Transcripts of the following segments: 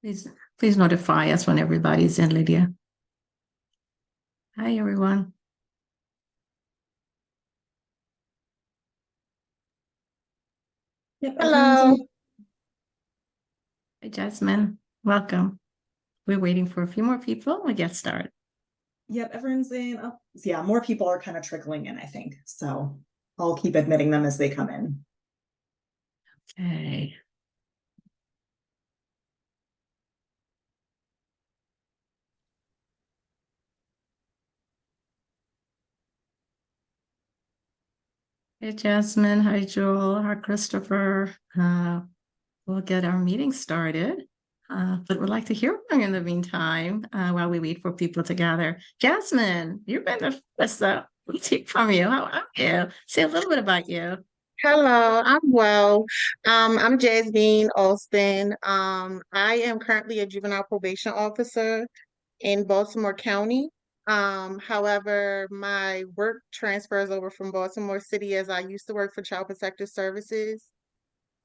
Please, please notify us when everybody's in, Lydia. Hi, everyone. Yep, Hello. Hi, Jasmine. Welcome. We're waiting for a few more people. We'll get started. Yep, everyone's in. Oh, so yeah, more people are kind of trickling in, I think. So I'll keep admitting them as they come in. Okay. Hey, Jasmine. Hi, Joel. Hi, Christopher. We'll get our meeting started. But we'd like to hear from you in the meantime while we wait for people to gather. Jasmine, you've been the first. Let's hear from you. How are you? Say a little bit about you. Hello, I'm well. I'm Jasmine Alston. I am currently a juvenile probation officer in Baltimore County. However, my work transfers over from Baltimore City as I used to work for Child Protective Services,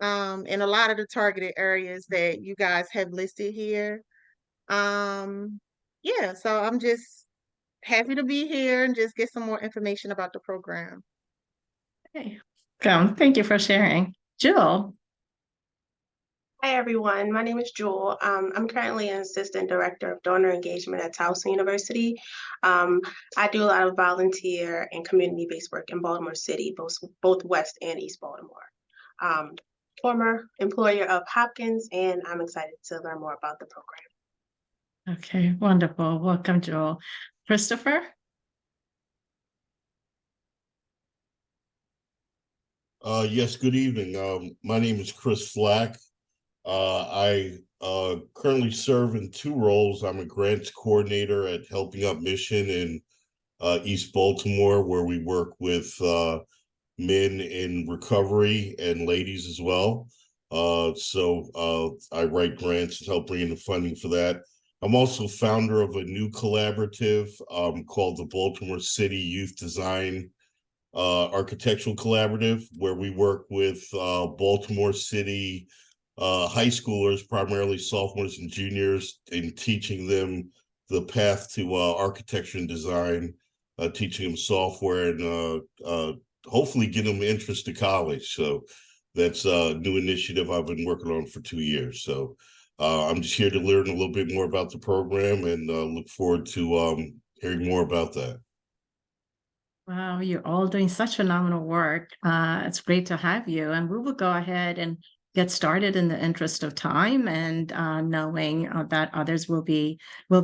in a lot of the targeted areas that you guys have listed here. Yeah, so I'm just happy to be here and just get some more information about the program. Hey, thank you for sharing. Jill. Hi, everyone. My name is Jewel. I'm currently an assistant director of donor engagement at Towson University. I do a lot of volunteer and community-based work in Baltimore City, both West and East Baltimore. Former employer of Hopkins, and I'm excited to learn more about the program. Okay, wonderful. Welcome, Joel. Christopher? Yes, good evening. My name is Chris Flack. I currently serve in two roles. I'm a grants coordinator at Helping Up Mission in East Baltimore, where we work with men in recovery and ladies as well. So I write grants and help bring in the funding for that. I'm also founder of a new collaborative called the Baltimore City Youth Design Architectural Collaborative, where we work with Baltimore City high schoolers, primarily sophomores and juniors, in teaching them the path to architecture and design, teaching them software, and hopefully get them interest to college. So that's a new initiative I've been working on for 2 years. So I'm just here to learn a little bit more about the program and look forward to hearing more about that. Wow, you're all doing such phenomenal work. It's great to have you. And we will go ahead and get started in the interest of time and knowing that others will be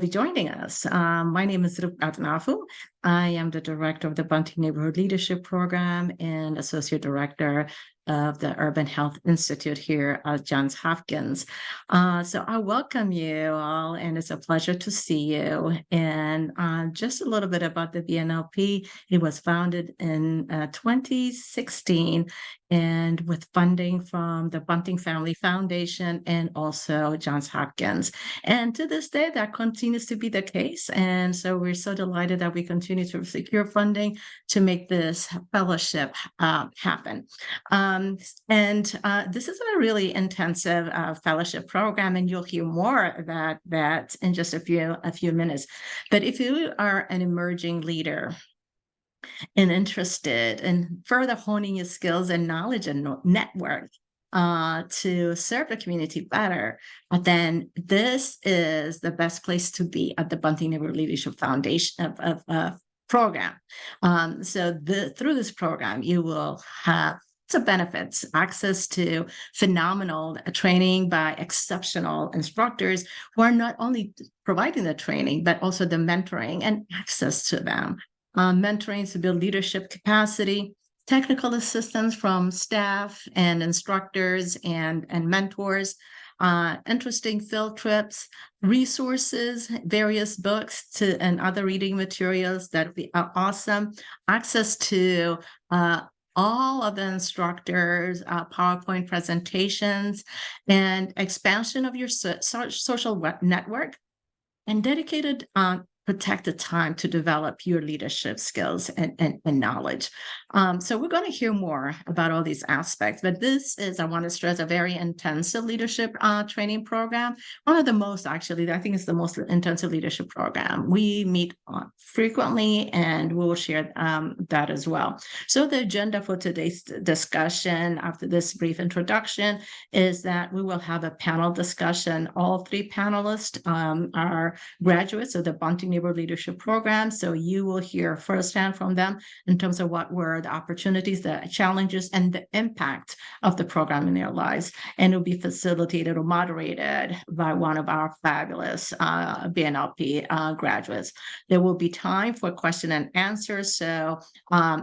joining us. My name is Rukat Nafu. I am the director of the Bunting Neighborhood Leadership Program and associate director of the Urban Health Institute here at Johns Hopkins. So I welcome you all, and it's a pleasure to see you. And just a little bit about the BNLP. It was founded in 2016 and with funding from the Bunting Family Foundation and also Johns Hopkins. And to this day, that continues to be the case. And so we're so delighted that we continue to secure funding to make this fellowship happen. This is a really intensive fellowship program, and you'll hear more about that in just a few minutes. But if you are an emerging leader and interested in further honing your skills and knowledge and network to serve the community better, then this is the best place to be at the Bunting Neighborhood Leadership Foundation program. Through this program, you will have lots of benefits, access to phenomenal training by exceptional instructors who are not only providing the training, but also the mentoring and access to them. Mentoring to build leadership capacity, technical assistance from staff and instructors and mentors, interesting field trips, resources, various books and other reading materials that would be awesome, access to all of the instructors' PowerPoint presentations, and expansion of your social network, and dedicated protect the time to develop your leadership skills and knowledge. So we're going to hear more about all these aspects, but this is, I want to stress, a very intensive leadership training program. One of the most, actually, I think it's the most intensive leadership program. We meet frequently, and we will share that as well. So the agenda for today's discussion, after this brief introduction, is that we will have a panel discussion. All three panelists are graduates of the Bunting Neighborhood Leadership Program. So you will hear firsthand from them in terms of what were the opportunities, the challenges, and the impact of the program in their lives. And it will be facilitated or moderated by one of our fabulous BNLP graduates. There will be time for question and answers. So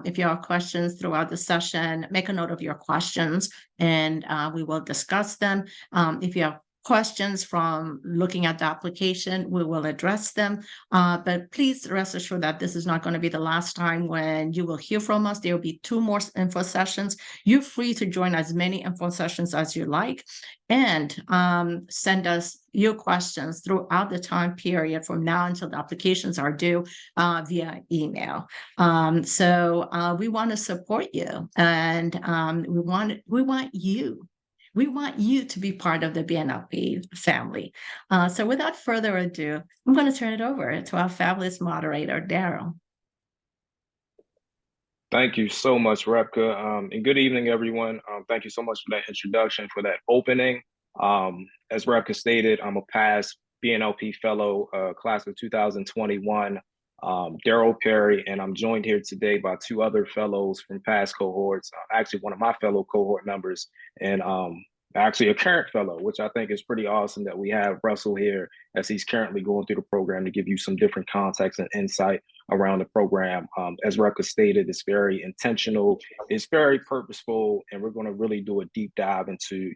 if you have questions throughout the session, make a note of your questions, and we will discuss them. If you have questions from looking at the application, we will address them. But please rest assured that this is not going to be the last time when you will hear from us. There will be 2 more info sessions. You're free to join as many info sessions as you like, and send us your questions throughout the time period from now until the applications are due via email. So we want to support you, and we want you. We want you to be part of the BNLP family. So without further ado, I'm going to turn it over to our fabulous moderator, Daryl. Thank you so much, Repka. And good evening, everyone. Thank you so much for that introduction, for that opening. As Repka stated, I'm a past BNLP fellow, class of 2021, Daryl Perry, and I'm joined here today by 2 other fellows from past cohorts. Actually, one of my fellow cohort members, and actually a current fellow, which I think is pretty awesome that we have Russell here as he's currently going through the program to give you some different context and insight around the program. As Repka stated, it's very intentional, it's very purposeful, and we're going to really do a deep dive into,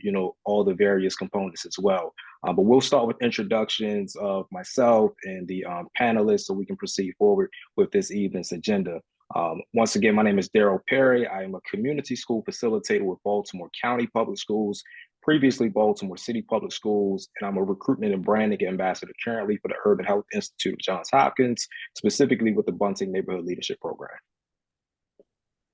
all the various components as well. But we'll start with introductions of myself and the panelists so we can proceed forward with this evening's agenda. Once again, my name is Daryl Perry. I am a community school facilitator with Baltimore County Public Schools, previously Baltimore City Public Schools, and I'm a recruitment and branding ambassador currently for the Urban Health Institute of Johns Hopkins, specifically with the Bunting Neighborhood Leadership Program.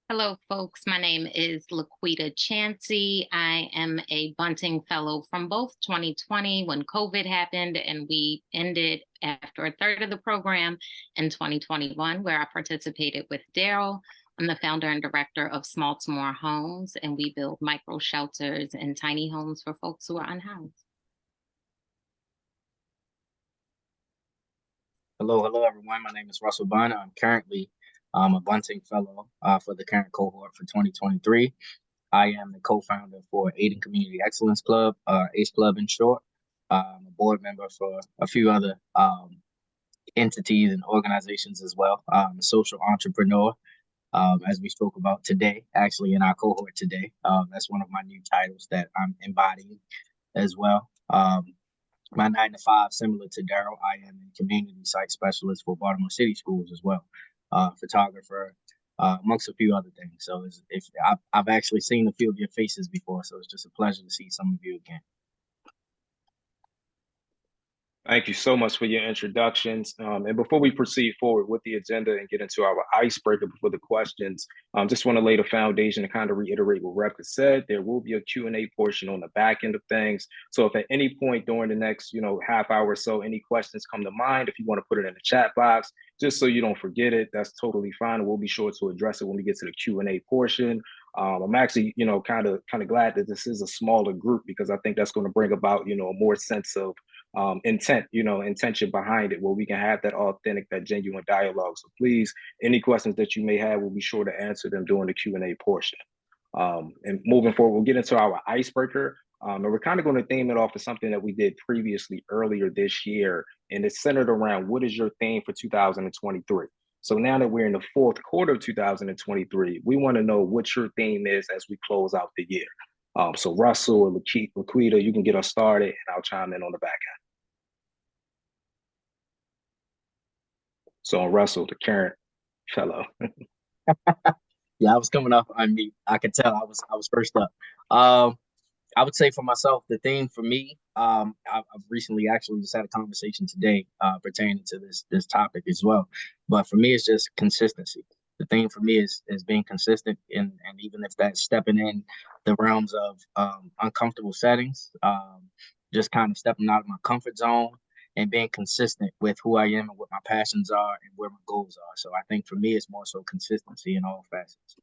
Hello, folks. My name is Laquita Chansey. I am a Bunting Fellow from both 2020 when COVID happened and we ended after a third of the program, in 2021 where I participated with Daryl. I'm the founder and director of Small to More Homes, and we build micro shelters and tiny homes for folks who are unhoused. Hello, everyone. My name is Russell Bunn. I'm currently a Bunting Fellow for the current cohort for 2023. I am the co-founder for Aiden Community Excellence Club, ACE Club in short. I'm a board member for a few other entities and organizations as well. I'm a social entrepreneur, as we spoke about today, actually in our cohort today. That's one of my new titles that I'm embodying as well. My 9 to 5, similar to Daryl, I am a community site specialist for Baltimore City Schools as well. Photographer, amongst a few other things. So I've actually seen a few of your faces before, so it's just a pleasure to see some of you again. Thank you so much for your introductions. And before we proceed forward with the agenda and get into our icebreaker before the questions, just want to lay the foundation and kind of reiterate what Repka said. There will be a Q&A portion on the back end of things. So if at any point during the next, half hour or so, any questions come to mind, if you want to put it in the chat box, just so you don't forget it, that's totally fine. We'll be sure to address it when we get to the Q&A portion. I'm actually, kind of glad that this is a smaller group because I think that's going to bring about, a more sense of intent, intention behind it, where we can have that authentic, that genuine dialogue. So please, any questions that you may have, we'll be sure to answer them during the Q&A portion. And moving forward, we'll get into our icebreaker. And we're kind of going to theme it off of something that we did previously earlier this year. And it's centered around what is your theme for 2023? So now that we're in the 4th quarter of 2023, we want to know what your theme is as we close out the year. So Russell or Laquita, you can get us started and I'll chime in on the back end. So Russell, the current fellow. Yeah, I was coming off on mute. I could tell I was first up. I would say for myself, the theme for me, I've recently actually just had a conversation today pertaining to this topic as well. But for me, it's just consistency. The thing for me is being consistent, and even if that's stepping in the realms of uncomfortable settings, just kind of stepping out of my comfort zone and being consistent with who I am and what my passions are and where my goals are. So I think for me, it's more so consistency in all facets.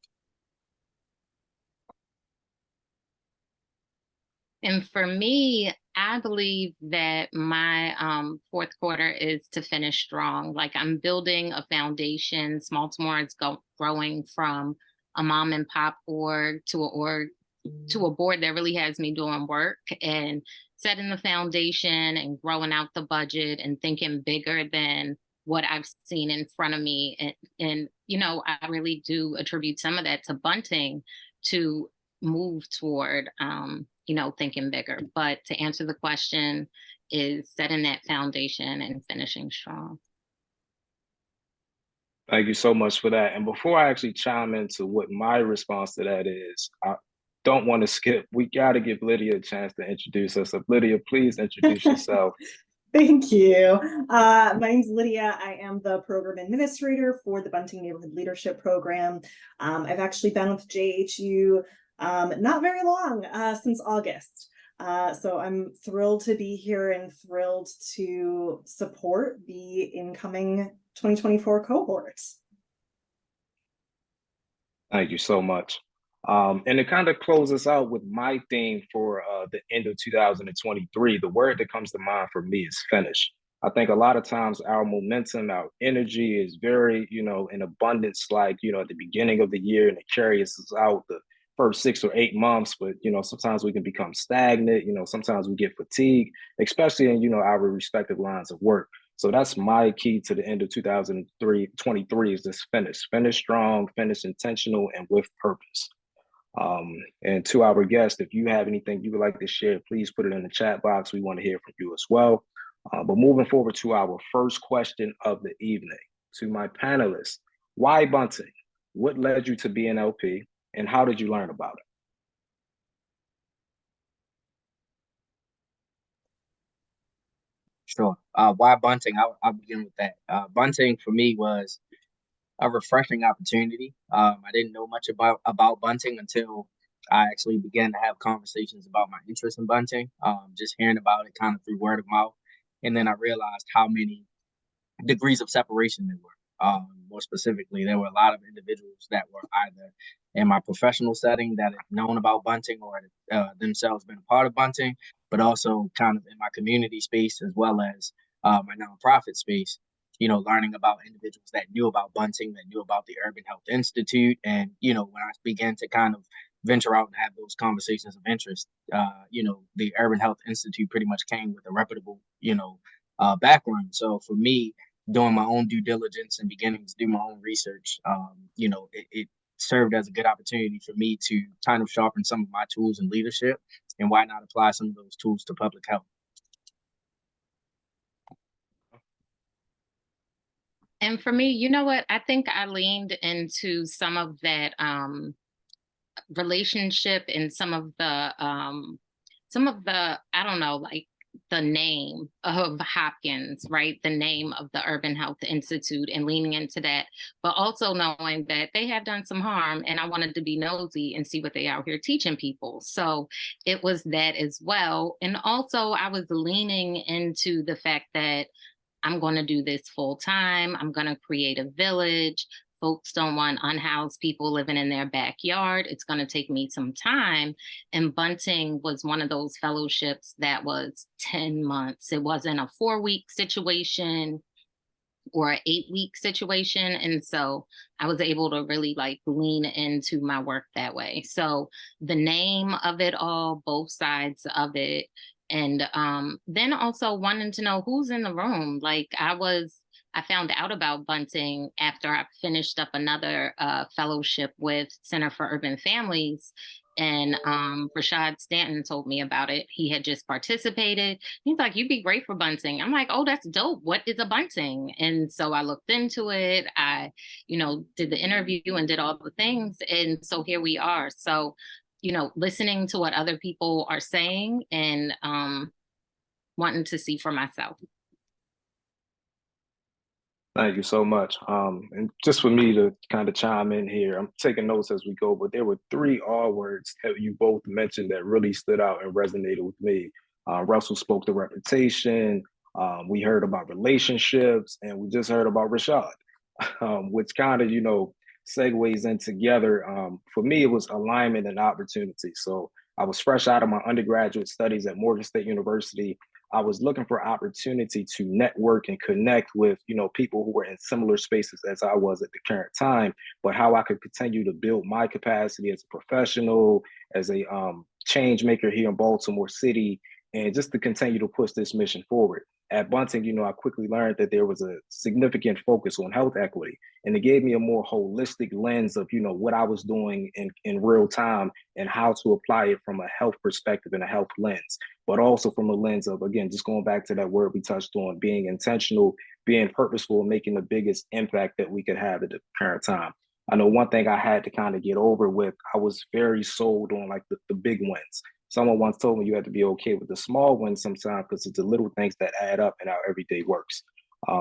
And for me, I believe that my fourth quarter is to finish strong. Like I'm building a foundation. Smaltimore is growing from a mom and pop org to a board that really has me doing work and setting the foundation and growing out the budget and thinking bigger than what I've seen in front of me. And you know, I really do attribute some of that to Bunting to move toward you know, thinking bigger. But to answer the question is setting that foundation and finishing strong. Thank you so much for that. And before I actually chime into what my response to that is, I don't want to skip. We got to give Lydia a chance to introduce herself. Lydia, please introduce yourself. Thank you. My name's Lydia. I am the program administrator for the Bunting Neighborhood Leadership Program. I've actually been with JHU not very long, since August. So I'm thrilled to be here and thrilled to support the incoming 2024 cohort. Thank you so much. And to kind of close us out with my theme for the end of 2023, the word that comes to mind for me is finish. I think a lot of times our momentum, our energy is very, you know, in abundance, like, you know, at the beginning of the year, and it carries us out the first 6 or 8 months. But, you know, sometimes we can become stagnant, you know, sometimes we get fatigued, especially in, you know, our respective lines of work. So that's my key to the end of 2023 is this finish strong, finish intentional, and with purpose. And to our guests, if you have anything you would like to share, please put it in the chat box. We want to hear from you as well. But moving forward to our first question of the evening, to my panelists, why Bunting? What led you to BNLP, and how did you learn about it? Sure. Why Bunting? I'll begin with that. Bunting for me was a refreshing opportunity. I didn't know much about Bunting until I actually began to have conversations about my interest in Bunting, just hearing about it kind of through word of mouth. And then I realized how many degrees of separation there were. More specifically, there were a lot of individuals that were either in my professional setting that had known about Bunting or themselves been a part of Bunting, but also kind of in my community space as well as my nonprofit space, you know, learning about individuals that knew about Bunting, that knew about the Urban Health Institute. And, you know, when I began to kind of venture out and have those conversations of interest, you know, the Urban Health Institute pretty much came with a reputable, you know, background. So for me, doing my own due diligence and beginning to do my own research, you know, it served as a good opportunity for me to kind of sharpen some of my tools in leadership, and why not apply some of those tools to public health. And for me, you know what? I think I leaned into some of that relationship and some of the I don't know, like the name of Hopkins, right? The name of the Urban Health Institute, and leaning into that, but also knowing that they have done some harm, and I wanted to be nosy and see what they out here teaching people. So it was that as well. And also I was leaning into the fact that I'm going to do this full time. I'm going to create a village. Folks don't want unhoused people living in their backyard. It's going to take me some time. And Bunting was one of those fellowships that was 10 months. It wasn't a 4-week situation or an 8-week situation. And so I was able to really like lean into my work that way. So the name of it all, both sides of it. And then also wanting to know who's in the room. Like I found out about Bunting after I finished up another fellowship with Center for Urban Families. And Rashad Stanton told me about it. He had just participated. He's like, you'd be great for Bunting. I'm like, oh, that's dope. What is a Bunting? And so I looked into it. I, you know, did the interview and did all the things. And so here we are. So listening to what other people are saying and wanting to see for myself. Thank you so much. And just for me to kind of chime in here, I'm taking notes as we go, but there were 3 R words that you both mentioned that really stood out and resonated with me. Russell spoke to reputation. We heard about relationships, and we just heard about Rashad, which kind of, segues in together. For me, it was alignment and opportunity. So I was fresh out of my undergraduate studies at Morgan State University. I was looking for opportunity to network and connect with, people who were in similar spaces as I was at the current time, but how I could continue to build my capacity as a professional, as a change maker here in Baltimore City, and just to continue to push this mission forward. At Bunting, I quickly learned that there was a significant focus on health equity, and it gave me a more holistic lens of, what I was doing in real time and how to apply it from a health perspective and a health lens, but also from a lens of, again, just going back to that word we touched on, being intentional, being purposeful, and making the biggest impact that we could have at the current time. I know one thing I had to kind of get over with, I was very sold on like the big wins. Someone once told me you have to be okay with the small wins sometimes because it's the little things that add up in our everyday works.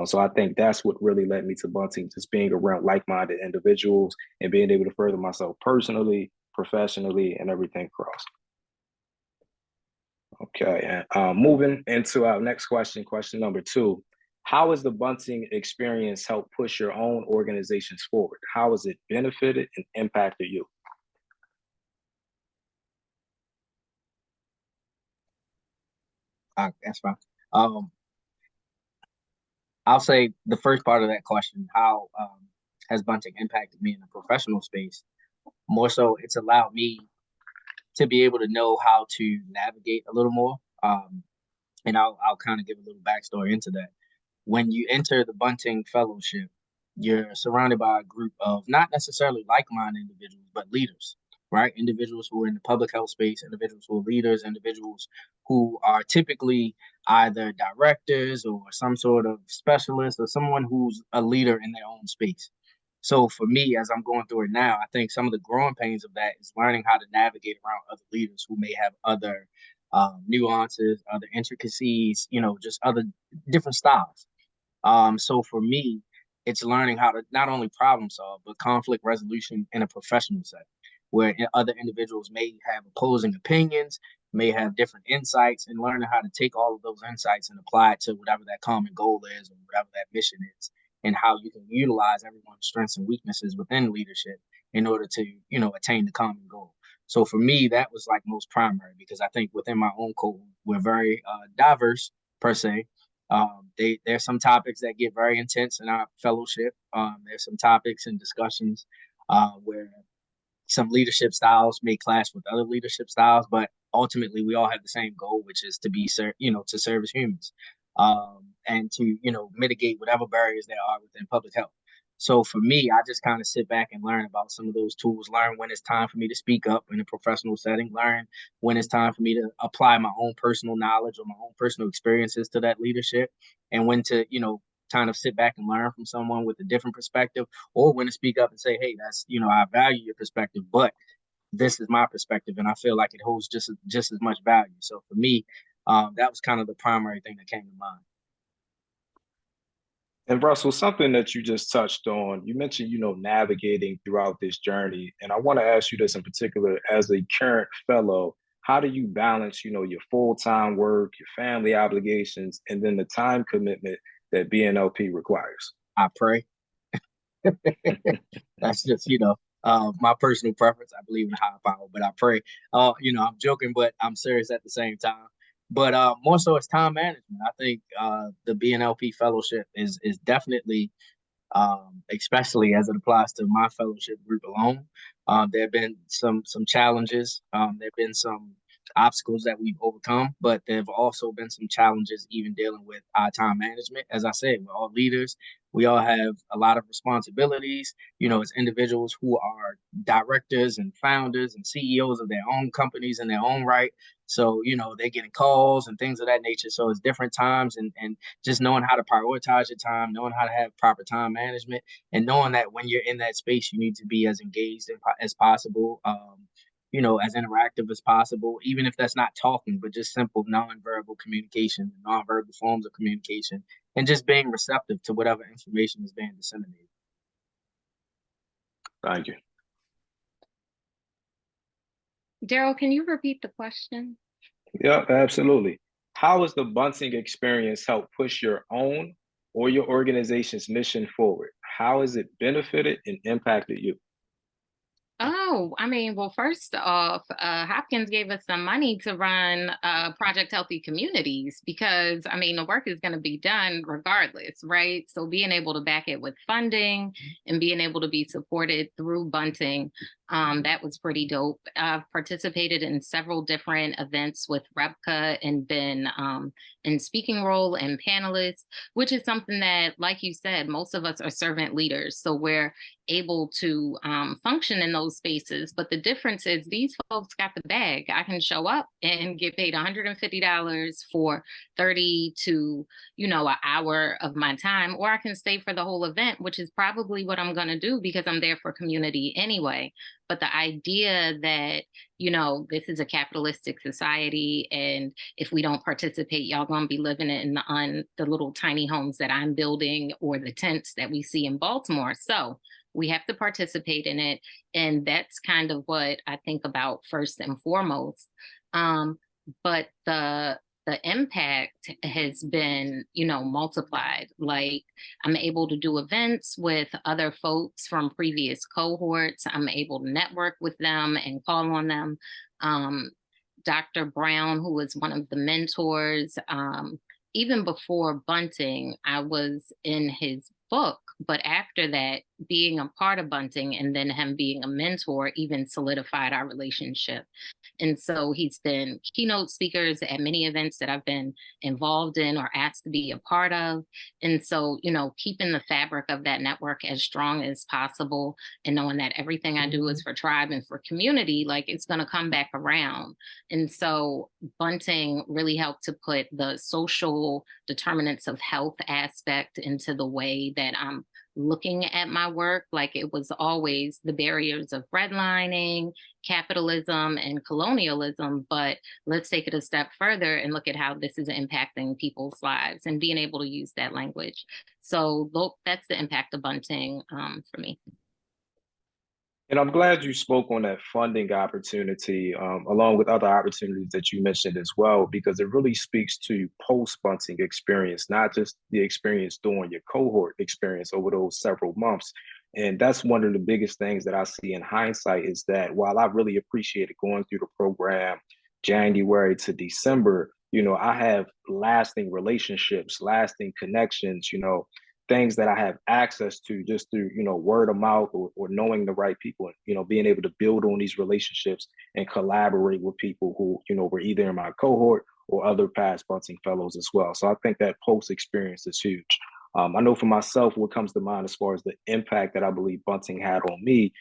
So I think that's what really led me to Bunting, just being around like-minded individuals and being able to further myself personally, professionally, and everything across. Okay, and moving into our next question number 2. How has the Bunting experience helped push your own organizations forward? How has it benefited and impacted you? That's fine. I'll say the first part of that question, how has Bunting impacted me in the professional space? More so, it's allowed me to be able to know how to navigate a little more. And I'll kind of give a little backstory into that. When you enter the Bunting Fellowship, you're surrounded by a group of not necessarily like-minded individuals, but leaders, right? Individuals who are in the public health space, individuals who are leaders, individuals who are typically either directors or some sort of specialist or someone who's a leader in their own space. So for me, as I'm going through it now, I think some of the growing pains of that is learning how to navigate around other leaders who may have other nuances, other intricacies, just other different styles. So for me, it's learning how to not only problem solve, but conflict resolution in a professional setting, where other individuals may have opposing opinions, may have different insights, and learning how to take all of those insights and apply it to whatever that common goal is or whatever that mission is, and how you can utilize everyone's strengths and weaknesses within leadership in order to, attain the common goal. So for me, that was like most primary, because I think within my own cohort, we're very diverse per se. There's some topics that get very intense in our fellowship. There's some topics and discussions where some leadership styles may clash with other leadership styles, but ultimately we all have the same goal, which is to be, to serve as humans, and to, mitigate whatever barriers there are within public health. So for me, I just kind of sit back and learn about some of those tools, learn when it's time for me to speak up in a professional setting, learn when it's time for me to apply my own personal knowledge or my own personal experiences to that leadership, and when to, kind of sit back and learn from someone with a different perspective, or when to speak up and say, hey, that's, I value your perspective, but this is my perspective, and I feel like it holds just as much value. So for me, that was kind of the primary thing that came to mind. And Russell, something that you just touched on, you mentioned, navigating throughout this journey. And I want to ask you this in particular, as a current fellow, how do you balance, your full-time work, your family obligations, and then the time commitment that BNLP requires? I pray. That's just, my personal preference. I believe in higher power, but I pray. I'm joking, but I'm serious at the same time. But more so, it's time management. I think the BNLP fellowship is definitely, especially as it applies to my fellowship group alone. There have been some challenges. There have been some obstacles that we've overcome, but there have also been some challenges even dealing with our time management. As I said, we're all leaders. We all have a lot of responsibilities, as individuals who are directors and founders and CEOs of their own companies in their own right. So, they're getting calls and things of that nature. So it's different times, and just knowing how to prioritize your time, knowing how to have proper time management, and knowing that when you're in that space, you need to be as engaged as possible. as interactive as possible, even if that's not talking, but just simple nonverbal communication, nonverbal forms of communication, and just being receptive to whatever information is being disseminated. Thank you. Daryl, can you repeat the question? Yeah, absolutely. How has the Bunting experience helped push your own or your organization's mission forward? How has it benefited and impacted you? Oh, I mean, well, first off, Hopkins gave us some money to run Project Healthy Communities because, I mean, the work is going to be done regardless, right? So being able to back it with funding and being able to be supported through Bunting, that was pretty dope. I've participated in several different events with Repka and been in speaking role and panelists, which is something that, like you said, most of us are servant leaders. So we're able to function in those spaces. But the difference is these folks got the bag. I can show up and get paid $150 for 30 to, an hour of my time, or I can stay for the whole event, which is probably what I'm going to do because I'm there for community anyway. But the idea that, this is a capitalistic society, and if we don't participate, y'all gonna be living on the little tiny homes that I'm building or the tents that we see in Baltimore. So we have to participate in it. And that's kind of what I think about first and foremost. But the impact has been, multiplied. Like I'm able to do events with other folks from previous cohorts. I'm able to network with them and call on them. Dr. Brown, who was one of the mentors, even before Bunting, I was in his book. But after that, being a part of Bunting and then him being a mentor even solidified our relationship. And so he's been keynote speakers at many events that I've been involved in or asked to be a part of. And so, keeping the fabric of that network as strong as possible and knowing that everything I do is for tribe and for community, like it's going to come back around. And so Bunting really helped to put the social determinants of health aspect into the way that I'm looking at my work. Like it was always the barriers of redlining, capitalism, and colonialism, but let's take it a step further and look at how this is impacting people's lives and being able to use that language. So that's the impact of Bunting for me. And I'm glad you spoke on that funding opportunity, along with other opportunities that you mentioned as well, because it really speaks to post-Bunting experience, not just the experience during your cohort experience over those several months. And that's one of the biggest things that I see in hindsight is that while I really appreciated going through the program January to December, I have lasting relationships, lasting connections, things that I have access to just through, word of mouth or knowing the right people and, being able to build on these relationships and collaborate with people who, were either in my cohort or other past Bunting fellows as well. So I think that post experience is huge. I know for myself, what comes to mind as far as the impact that I believe Bunting had on me,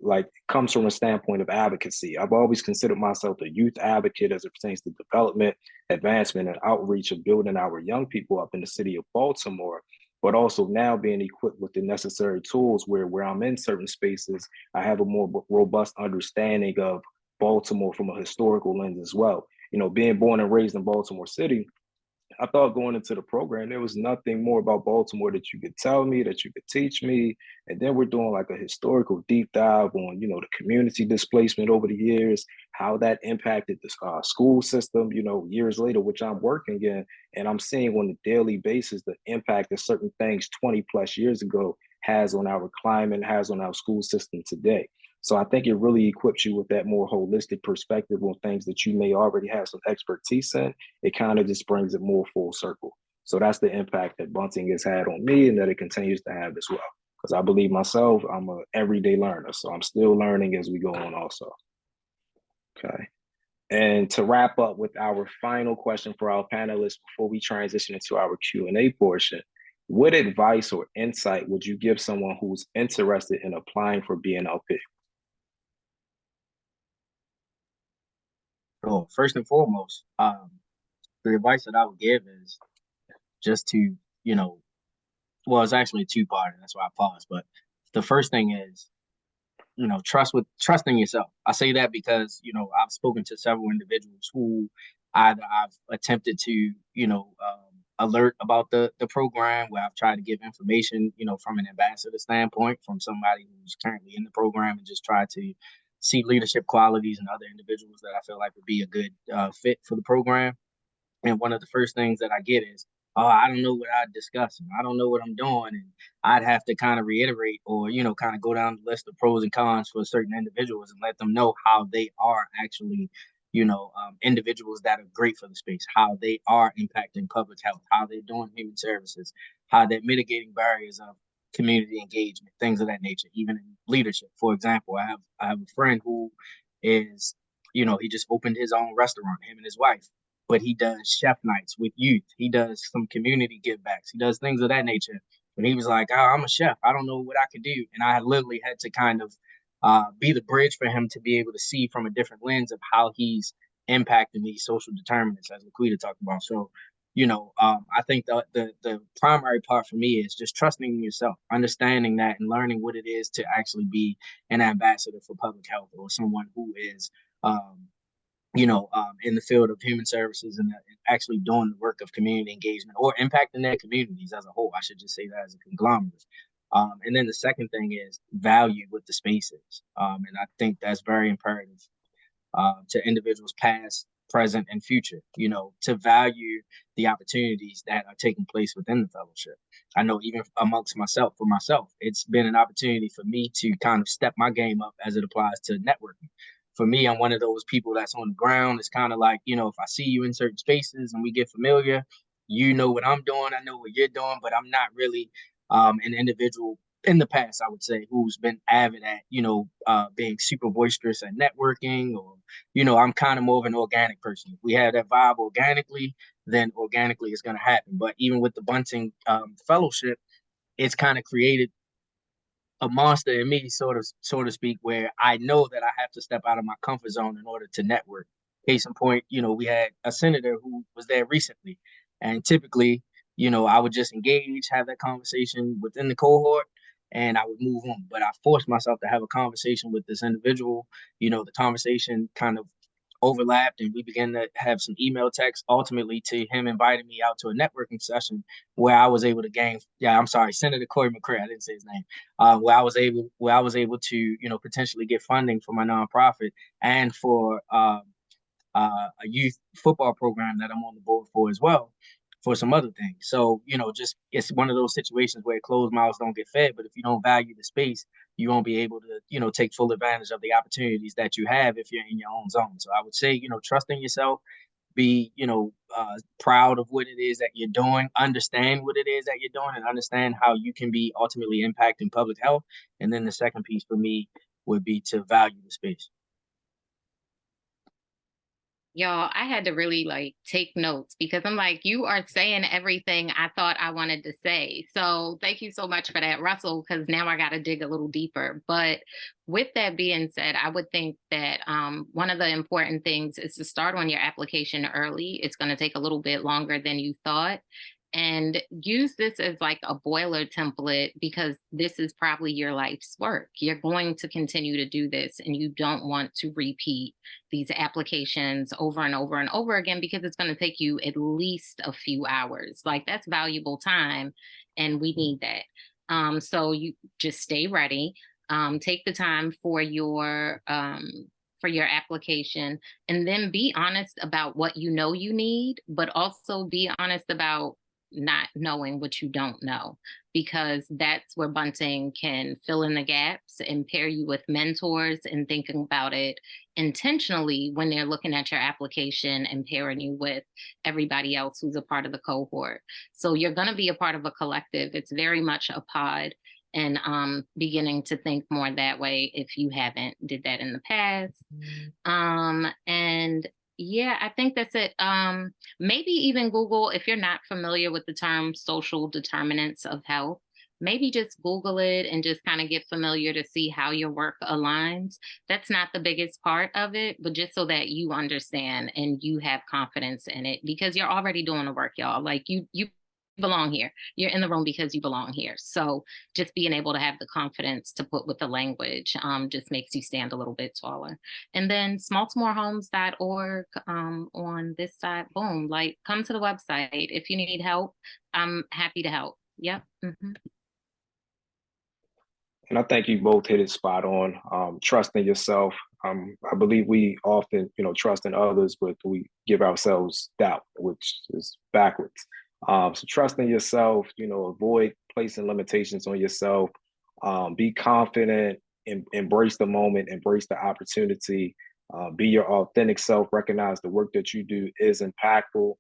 like comes from a standpoint of advocacy. I've always considered myself a youth advocate as it pertains to development, advancement, and outreach of building our young people up in the city of Baltimore, but also now being equipped with the necessary tools where I'm in certain spaces, I have a more robust understanding of Baltimore from a historical lens as well. Being born and raised in Baltimore City, I thought going into the program, there was nothing more about Baltimore that you could tell me, that you could teach me. And then we're doing like a historical deep dive on, the community displacement over the years, how that impacted the school system, years later, which I'm working in. And I'm seeing on a daily basis the impact that certain things 20 plus years ago has on our climate, has on our school system today. So I think it really equips you with that more holistic perspective on things that you may already have some expertise in. It kind of just brings it more full circle. So that's the impact that Bunting has had on me and that it continues to have as well. Because I believe myself, I'm an everyday learner. So I'm still learning as we go on also. Okay. And to wrap up with our final question for our panelists before we transition into our Q&A portion, what advice or insight would you give someone who's interested in applying for BNLP? So first and foremost, the advice that I would give is just to, well, it's actually two-part, and that's why I paused. But the first thing is trusting yourself. I say that because, I've spoken to several individuals who either I've attempted to, alert about the program, where I've tried to give information, from an ambassador standpoint, from somebody who's currently in the program, and just try to see leadership qualities in other individuals that I feel like would be a good fit for the program. And one of the first things that I get is, oh, I don't know what I'd discuss, and I don't know what I'm doing. And I'd have to kind of reiterate, or, kind of go down the list of pros and cons for certain individuals and let them know how they are actually, individuals that are great for the space, how they are impacting public health, how they're doing human services, how they're mitigating barriers of community engagement, things of that nature, even in leadership. For example, I have a friend who is, he just opened his own restaurant, him and his wife, but he does chef nights with youth. He does some community give backs. He does things of that nature. And he was like, oh, I'm a chef. I don't know what I could do. And I literally had to kind of be the bridge for him to be able to see from a different lens of how he's impacting these social determinants, as Laquita talked about. So, I think the primary part for me is just trusting in yourself, understanding that, and learning what it is to actually be an ambassador for public health, or someone who is in the field of human services, and actually doing the work of community engagement, or impacting their communities as a whole. I should just say that as a conglomerate. And then the second thing is value what the space is. And I think that's very imperative to individuals past, present, and future, to value the opportunities that are taking place within the fellowship. I know even amongst myself, it's been an opportunity for me to kind of step my game up as it applies to networking. For me, I'm one of those people that's on the ground. It's kind of like, if I see you in certain spaces and we get familiar, you know what I'm doing, I know what you're doing, but I'm not really an individual in the past, I would say, who's been avid at, being super boisterous at networking, or, I'm kind of more of an organic person. If we have that vibe organically, then organically it's going to happen. But even with the Bunting Fellowship, it's kind of created a monster in me, so to speak, where I know that I have to step out of my comfort zone in order to network. Case in point, we had a senator who was there recently, and typically, I would just engage, have that conversation within the cohort, and I would move on. But I forced myself to have a conversation with this individual. The conversation kind of overlapped, and we began to have some email texts, ultimately to him inviting me out to a networking session where I was able to gain, Senator Corey McCray, I didn't say his name, where I was able to, potentially get funding for my nonprofit, and for a youth football program that I'm on the board for as well, for some other things. So, just, it's one of those situations where closed mouths don't get fed, but if you don't value the space, you won't be able to, take full advantage of the opportunities that you have if you're in your own zone. So I would say, trust in yourself, be, proud of what it is that you're doing, understand what it is that you're doing, and understand how you can be ultimately impacting public health. And then the second piece for me would be to value the space. Y'all, I had to really take notes, because I'm like, you are saying everything I thought I wanted to say. So thank you so much for that, Russell, because now I got to dig a little deeper. But with that being said, I would think that one of the important things is to start on your application early. It's going to take a little bit longer than you thought. And use this as like a boiler template, because this is probably your life's work. You're going to continue to do this, and you don't want to repeat these applications over and over and over again, because it's going to take you at least a few hours. Like, that's valuable time, and we need that. So you just stay ready. Take the time for your application, and then be honest about what you know you need, but also be honest about not knowing what you don't know, because that's where Bunting can fill in the gaps and pair you with mentors, and thinking about it intentionally when they're looking at your application and pairing you with everybody else who's a part of the cohort. So you're going to be a part of a collective. It's very much a pod, and beginning to think more that way if you haven't did that in the past. And yeah, I think that's it. Maybe even Google, if you're not familiar with the term social determinants of health, maybe just Google it and just kind of get familiar to see how your work aligns. That's not the biggest part of it, but just so that you understand and you have confidence in it, because you're already doing the work, y'all. Like, you belong here. You're in the room because you belong here. So just being able to have the confidence to put with the language just makes you stand a little bit taller. And then smalltomorehomes.org on this side, boom, like come to the website. If you need help, I'm happy to help. Yep. Mm-hmm. And I think you both hit it spot on. Trust in yourself. I believe we often, trust in others, but we give ourselves doubt, which is backwards. So trust in yourself, avoid placing limitations on yourself. Be confident, embrace the moment, embrace the opportunity, be your authentic self, recognize the work that you do is impactful,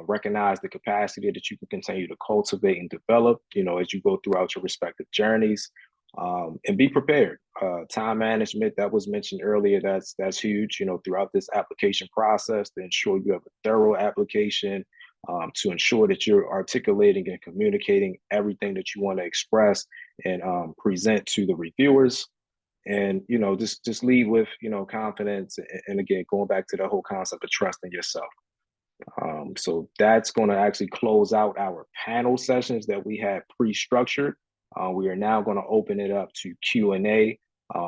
recognize the capacity that you can continue to cultivate and develop, as you go throughout your respective journeys. And be prepared. Time management that was mentioned earlier, that's huge, throughout this application process to ensure you have a thorough application, to ensure that you're articulating and communicating everything that you want to express and present to the reviewers. And just lead with confidence, and again, going back to the whole concept of trusting yourself. So that's going to actually close out our panel sessions that we had pre-structured. We are now going to open it up to Q&A.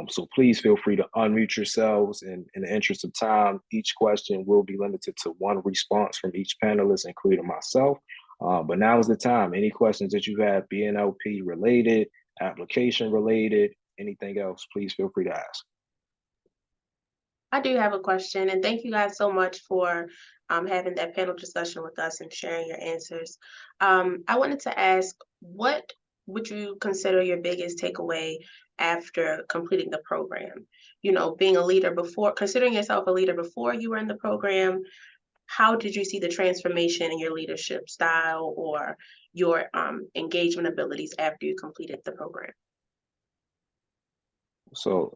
So please feel free to unmute yourselves. And in the interest of time, each question will be limited to one response from each panelist, including myself. But now is the time. Any questions that you have, BNLP related, application related, anything else, please feel free to ask. I do have a question, and thank you guys so much for having that panel discussion with us and sharing your answers. I wanted to ask, what would you consider your biggest takeaway after completing the program? Being a leader before, considering yourself a leader before you were in the program, how did you see the transformation in your leadership style or your engagement abilities after you completed the program? So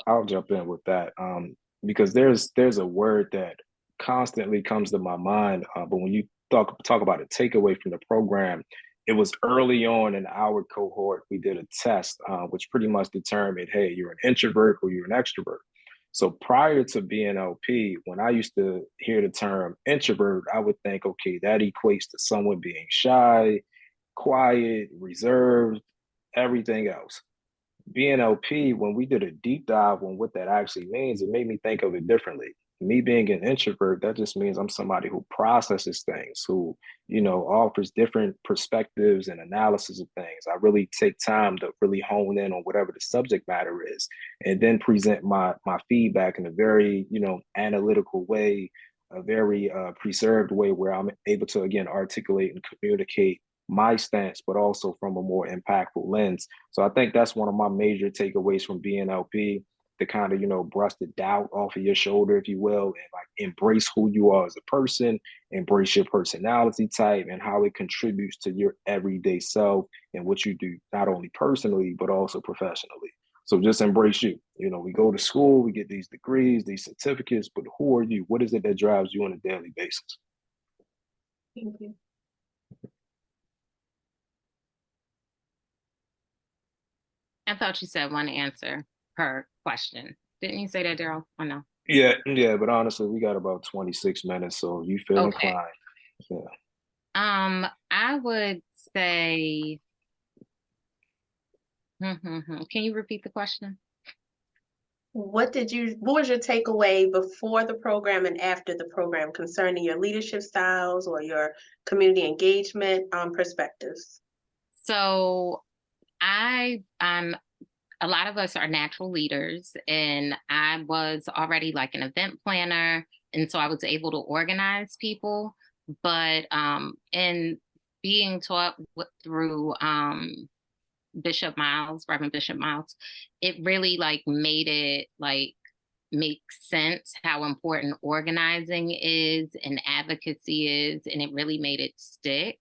I'll jump in with that, because there's a word that constantly comes to my mind, but when you talk about a takeaway from the program, it was early on in our cohort, we did a test, which pretty much determined, hey, you're an introvert or you're an extrovert. So prior to BNLP, when I used to hear the term introvert, I would think, okay, that equates to someone being shy, quiet, reserved, everything else. BNLP, when we did a deep dive on what that actually means, it made me think of it differently. Me being an introvert, that just means I'm somebody who processes things, who, offers different perspectives and analysis of things. I really take time to really hone in on whatever the subject matter is, and then present my feedback in a very, analytical way, a very preserved way where I'm able to, again, articulate and communicate my stance, but also from a more impactful lens. So I think that's one of my major takeaways from BNLP, to kind of, brush the doubt off of your shoulder, if you will, and like embrace who you are as a person, embrace your personality type and how it contributes to your everyday self and what you do, not only personally, but also professionally. So just embrace you. We go to school, we get these degrees, these certificates, but who are you? What is it that drives you on a daily basis? Thank you. I thought you said one answer per question. Didn't you say that, Daryl? Or no? Yeah, but honestly, we got about 26 minutes, so you feel inclined. Yeah. I would say, can you repeat the question? What was your takeaway before the program and after the program concerning your leadership styles or your community engagement perspectives? So a lot of us are natural leaders, and I was already like an event planner, and so I was able to organize people. But in being taught through Reverend Bishop Miles, it really made it make sense how important organizing is and advocacy is, and it really made it stick.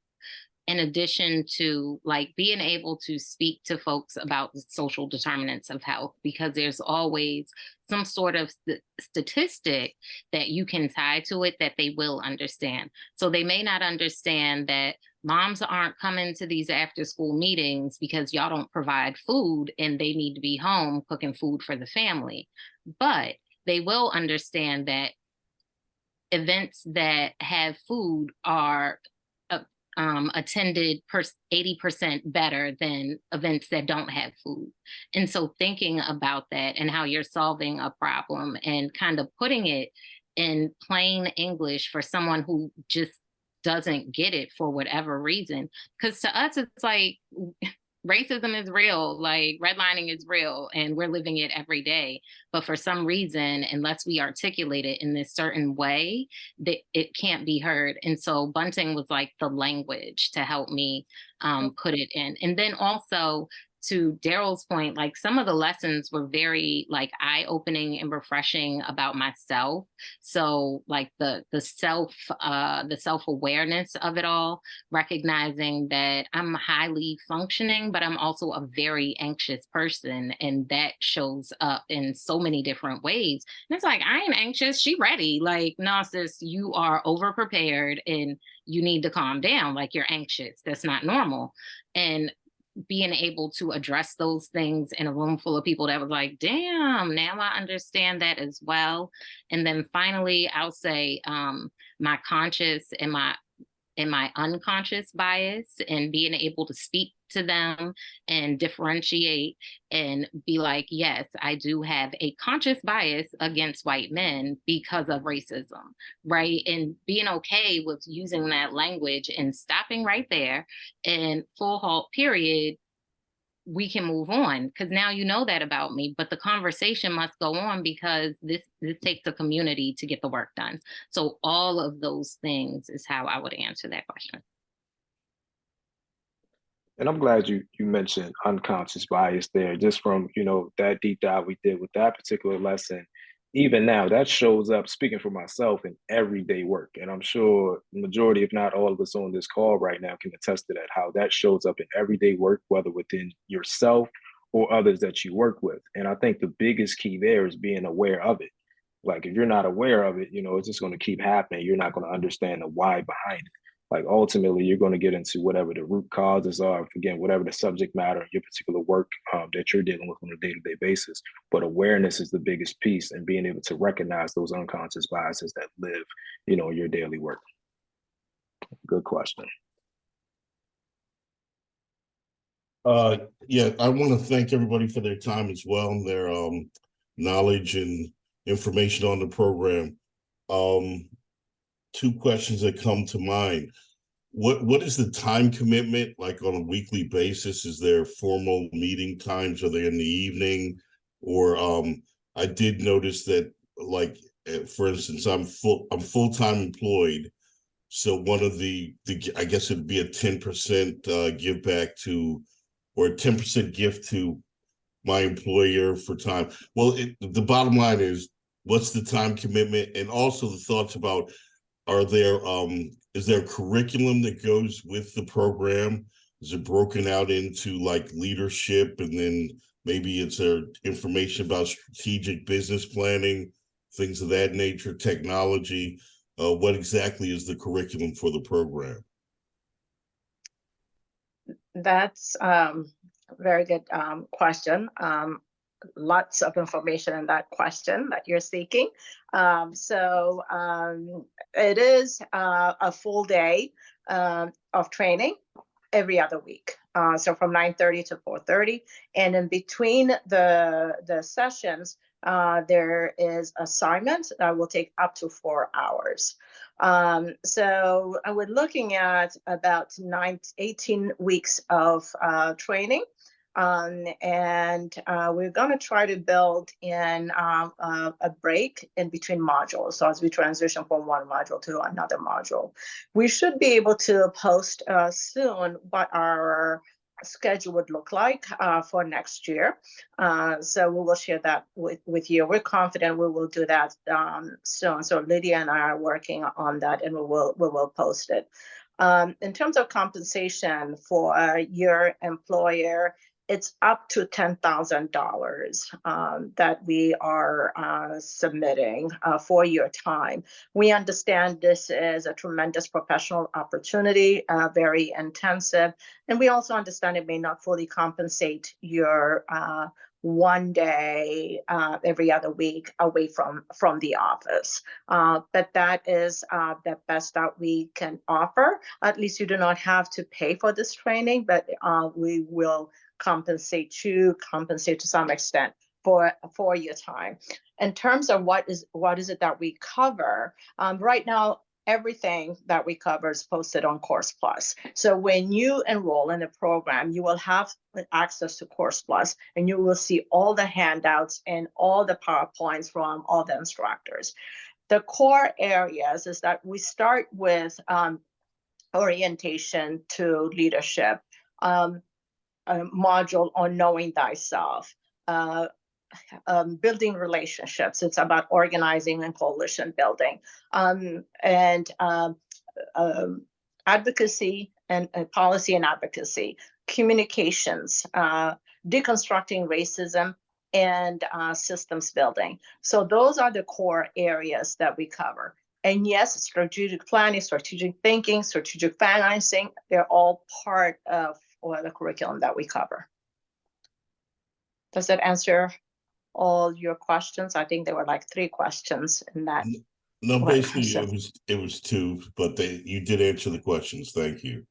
In addition to being able to speak to folks about the social determinants of health, because there's always some sort of statistic that you can tie to it that they will understand. So they may not understand that moms aren't coming to these after school meetings because y'all don't provide food and they need to be home cooking food for the family. But they will understand that events that have food are attended 80% better than events that don't have food. And so thinking about that and how you're solving a problem and kind of putting it in plain English for someone who just doesn't get it for whatever reason. Because to us, it's like racism is real, like redlining is real, and we're living it every day. But for some reason, unless we articulate it in this certain way, that it can't be heard. And so Bunting was like the language to help me put it in. And then also, to Daryl's point, like some of the lessons were very like eye-opening and refreshing about myself. So like the self-awareness of it all, recognizing that I'm highly functioning, but I'm also a very anxious person. And that shows up in so many different ways. And it's like, I ain't anxious, she ready. Like, no, sis, you are over prepared and you need to calm down. Like, you're anxious. That's not normal. And being able to address those things in a room full of people that was like, damn, now I understand that as well. And then finally, I'll say my conscious and my unconscious bias, and being able to speak to them and differentiate and be like, yes, I do have a conscious bias against white men because of racism, right? And being okay with using that language and stopping right there and full halt, period. We can move on because now you know that about me, but the conversation must go on because this takes a community to get the work done. So all of those things is how I would answer that question. And I'm glad you mentioned unconscious bias there, just from, that deep dive we did with that particular lesson. Even now, that shows up, speaking for myself, in everyday work. And I'm sure the majority, if not all of us on this call right now, can attest to that, how that shows up in everyday work, whether within yourself or others that you work with. And I think the biggest key there is being aware of it. Like, if you're not aware of it, it's just going to keep happening. You're not going to understand the why behind it. Like, ultimately, you're going to get into whatever the root causes are, again, whatever the subject matter, your particular work that you're dealing with on a day-to-day basis. But awareness is the biggest piece, and being able to recognize those unconscious biases that live, your daily work. Good question. Yeah, I want to thank everybody for their time as well, and their knowledge and information on the program. Two questions that come to mind. What is the time commitment like on a weekly basis? Is there formal meeting times? Are they in the evening? Or I did notice that, like, for instance, I'm full-time employed. So one of the I guess it'd be a 10% give back to, or a 10% gift to my employer for time. Well, the bottom line is, what's the time commitment? And also the thoughts about, is there a curriculum that goes with the program? Is it broken out into like leadership, and then maybe it's information about strategic business planning, things of that nature, technology? What exactly is the curriculum for the program? That's a very good question. Lots of information in that question that you're seeking. So it is a full day of training every other week. So from 9:30 to 4:30, and in between the sessions, there is assignments that will take up to 4 hours. So we're looking at about 18 weeks of training. And we're going to try to build in a break in between modules. So as we transition from one module to another module, we should be able to post soon what our schedule would look like for next year. So we will share that with you. We're confident we will do that soon. So Lydia and I are working on that, and we will post it. In terms of compensation for your employer, it's up to $10,000 that we are submitting for your time. We understand this is a tremendous professional opportunity, very intensive, and we also understand it may not fully compensate your one day every other week away from the office. But that is the best that we can offer. At least you do not have to pay for this training, but we will compensate to some extent for your time. In terms of what is it that we cover, right now, everything that we cover is posted on Course Plus. So when you enroll in the program, you will have access to Course Plus, and you will see all the handouts and all the PowerPoints from all the instructors. The core areas is that we start with orientation to leadership, a module on knowing thyself, building relationships. It's about organizing and coalition building, and advocacy and policy and advocacy, communications, deconstructing racism, and systems building. So those are the core areas that we cover. And yes, strategic planning, strategic thinking, strategic financing, they're all part of the curriculum that we cover. Does that answer all your questions? I think there were like 3 questions in that. No, basically it was 2, but you did answer the questions. Thank you.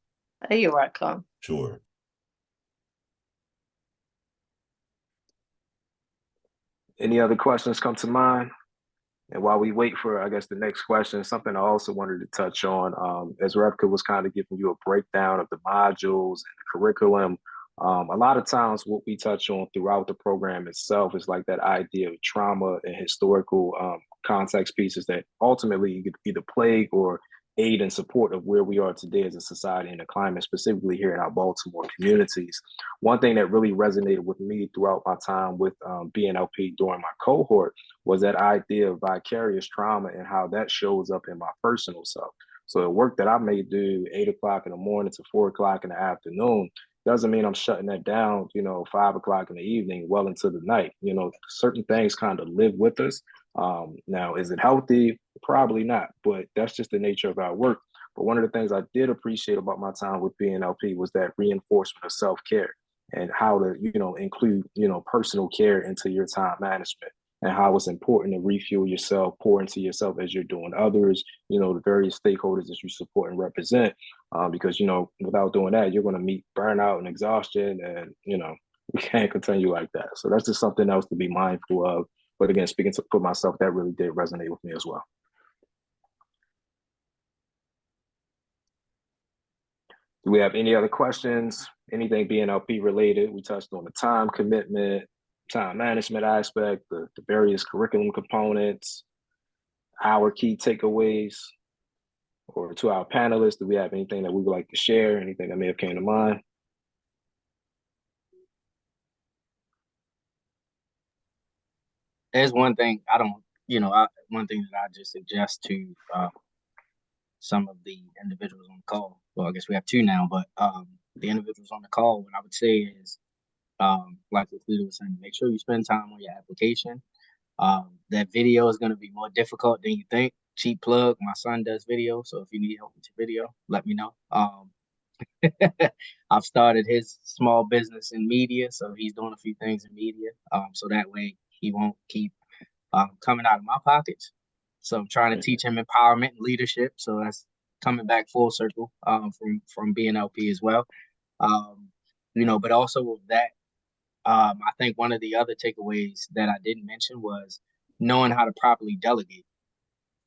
You're welcome. Sure. Any other questions come to mind? And while we wait for, I guess, the next question, something I also wanted to touch on, as Repka was kind of giving you a breakdown of the modules and the curriculum, a lot of times what we touch on throughout the program itself is like that idea of trauma and historical context pieces that ultimately either plague or aid in support of where we are today as a society and a climate, specifically here in our Baltimore communities. One thing that really resonated with me throughout my time with BNLP during my cohort was that idea of vicarious trauma and how that shows up in my personal self. So the work that I may do 8 o'clock in the morning to 4 o'clock in the afternoon doesn't mean I'm shutting that down, 5 o'clock in the evening, well into the night. Certain things kind of live with us. Now, is it healthy? Probably not, but that's just the nature of our work. But one of the things I did appreciate about my time with BNLP was that reinforcement of self-care and how to, include, personal care into your time management, and how it's important to refuel yourself, pour into yourself as you're doing others, the various stakeholders that you support and represent. Because, without doing that, you're going to meet burnout and exhaustion, and, we can't continue like that. So that's just something else to be mindful of. But again, speaking for myself, that really did resonate with me as well. Do we have any other questions? Anything BNLP related? We touched on the time commitment, time management aspect, the various curriculum components, our key takeaways. Or to our panelists, do we have anything that we would like to share? Anything that may have came to mind? There's one thing one thing that I just suggest to some of the individuals on the call. Well, I guess we have 2 now, but the individuals on the call, what I would say is, like Laquita was saying, make sure you spend time on your application. That video is going to be more difficult than you think. Cheap plug, my son does video, so if you need help with your video, let me know. I've started his small business in media, so he's doing a few things in media, so that way he won't keep coming out of my pockets. So I'm trying to teach him empowerment and leadership, so that's coming back full circle from BNLP as well. But also with that, I think one of the other takeaways that I didn't mention was knowing how to properly delegate.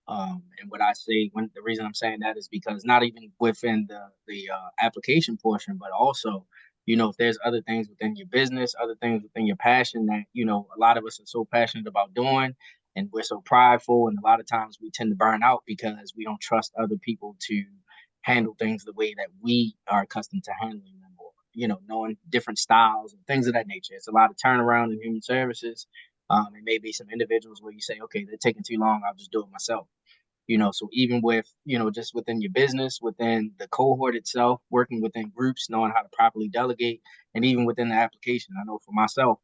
And what I say, the reason I'm saying that is because not even within the application portion, but also, if there's other things within your business, other things within your passion that, a lot of us are so passionate about doing, and we're so prideful. And a lot of times we tend to burn out because we don't trust other people to handle things the way that we are accustomed to handling them, or, knowing different styles and things of that nature. It's a lot of turnaround in human services. It may be some individuals where you say, okay, they're taking too long, I'll just do it myself. So even with, just within your business, within the cohort itself, working within groups, knowing how to properly delegate, and even within the application. I know for myself,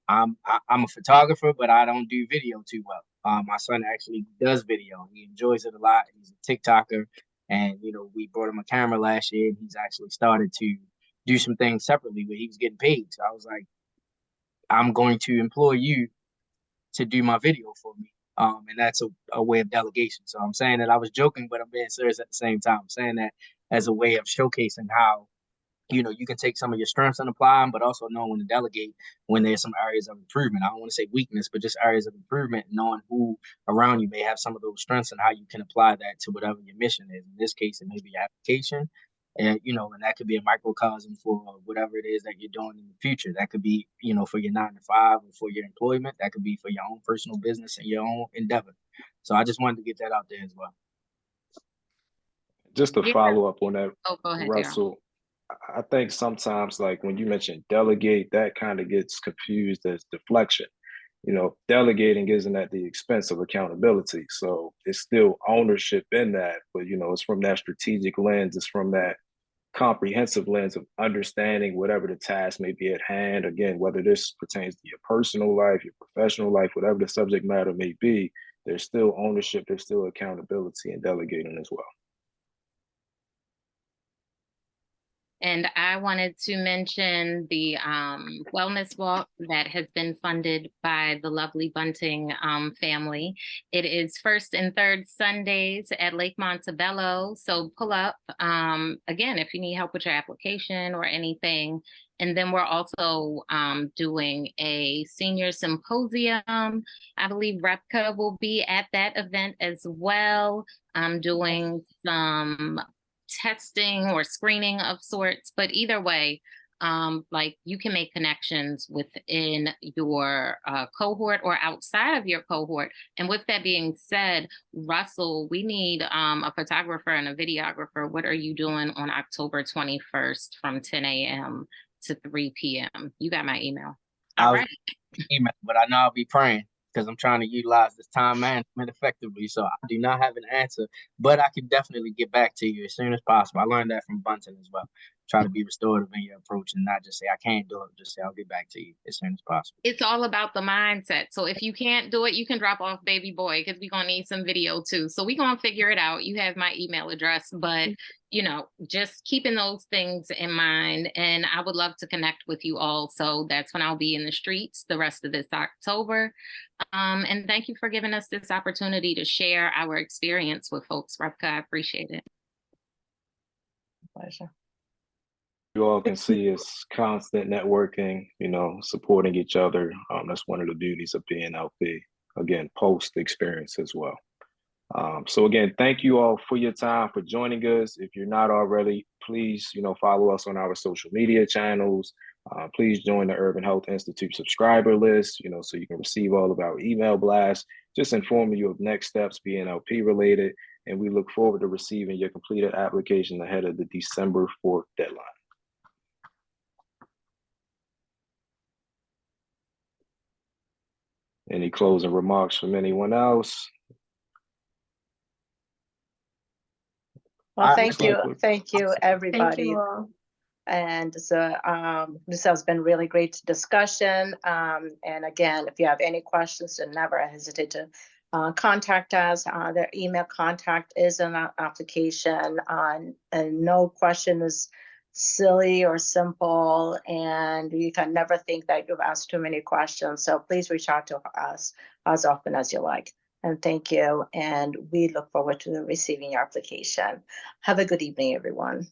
I'm a photographer, but I don't do video too well. My son actually does video. He enjoys it a lot. He's a TikToker, and, we brought him a camera last year, and he's actually started to do some things separately where he was getting paid. So I was like, I'm going to employ you to do my video for me. And that's a way of delegation. So I'm saying that I was joking, but I'm being serious at the same time. I'm saying that as a way of showcasing how, you can take some of your strengths and apply them, but also know when to delegate when there's some areas of improvement. I don't want to say weakness, but just areas of improvement, knowing who around you may have some of those strengths and how you can apply that to whatever your mission is. In this case, it may be application. And, and that could be a microcosm for whatever it is that you're doing in the future. That could be, for your 9 to 5 or for your employment. That could be for your own personal business and your own endeavor. So I just wanted to get that out there as well. Just to follow up on that, Oh, go ahead, Russell, I think sometimes, like when you mentioned delegate, that kind of gets confused as deflection. Delegating isn't at the expense of accountability. So it's still ownership in that, but it's from that strategic lens, it's from that comprehensive lens of understanding whatever the task may be at hand. Again, whether this pertains to your personal life, your professional life, whatever the subject matter may be, there's still ownership, there's still accountability in delegating as well. And I wanted to mention the wellness walk that has been funded by the lovely Bunting family. It is first and third Sundays at Lake Montebello. So pull up, again, if you need help with your application or anything. And then we're also doing a senior symposium. I believe Repka will be at that event as well. I'm doing some testing or screening of sorts, but either way, like you can make connections within your cohort or outside of your cohort. And with that being said, Russell, we need a photographer and a videographer. What are you doing on October 21st from 10 a.m. to 3 p.m.? You got my email. All right. Email, but I know I'll be praying because I'm trying to utilize this time management effectively. So I do not have an answer, but I can definitely get back to you as soon as possible. I learned that from Bunting as well. Try to be restorative in your approach and not just say, I can't do it. Just say, I'll get back to you as soon as possible. It's all about the mindset. So if you can't do it, you can drop off baby boy because we're going to need some video too. So we're going to figure it out. You have my email address, but just keeping those things in mind. And I would love to connect with you all. So that's when I'll be in the streets the rest of this October. And thank you for giving us this opportunity to share our experience with folks. Repka, I appreciate it. Pleasure. You all can see it's constant networking, supporting each other. That's one of the beauties of BNLP. Again, post experience as well. So again, thank you all for your time, for joining us. If you're not already, please, follow us on our social media channels. Please join the Urban Health Institute subscriber list, so you can receive all of our email blasts, just informing you of next steps BNLP related. And we look forward to receiving your completed application ahead of the December 4th deadline. Any closing remarks from anyone else? Well, thank you, everybody. Thank you all. And so this has been really great discussion. And again, if you have any questions, then never hesitate to contact us. Their email contact is in our application. And no question is silly or simple, and you can never think that you've asked too many questions. So please reach out to us as often as you like. And thank you. And we look forward to receiving your application. Have a good evening, everyone.